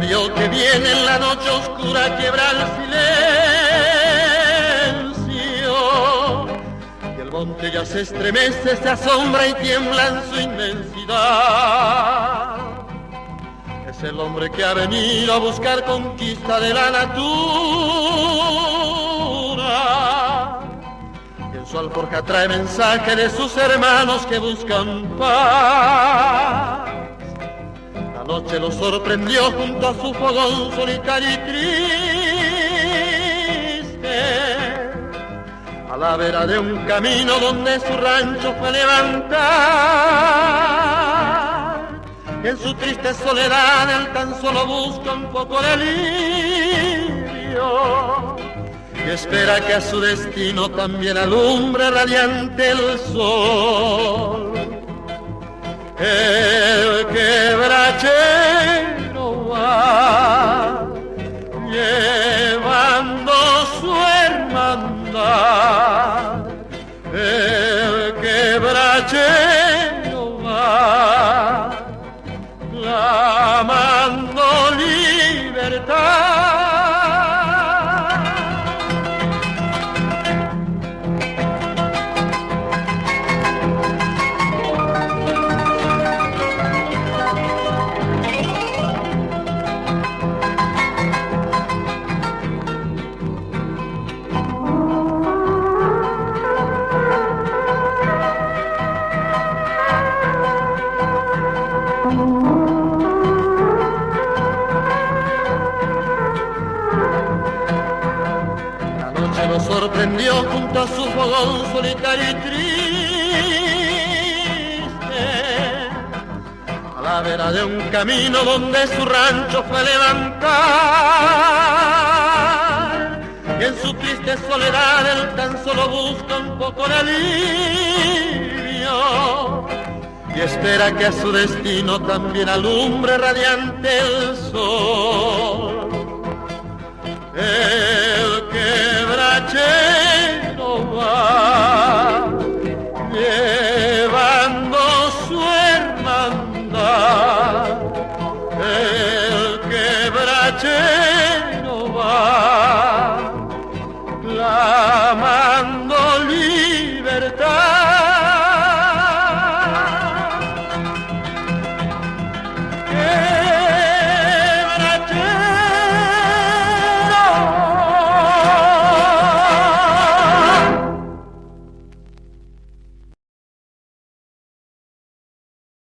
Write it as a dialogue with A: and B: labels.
A: frío que viene en la noche oscura quiebra el silencio, y el monte ya se estremece, se asombra y tiembla en su inmensidad. Es el hombre que ha venido a buscar conquista de la natura, y en su alforja trae mensaje de sus hermanos que buscan paz. La noche lo sorprendió junto a su fogón solitario y triste, a la vera de un camino donde su rancho fue levantar. En su triste soledad él tan solo busca un poco de alivio y espera que a su destino también alumbre radiante el sol. El quebrachero va llevando su hermandad. El quebrachero va clamando libertad. Lo sorprendió junto a su fogón solitario y triste, a la vera de un camino donde su rancho fue levantar. Y en su triste soledad él tan solo busca un poco de alivio y espera que a su destino también alumbre radiante el sol. El quebrachero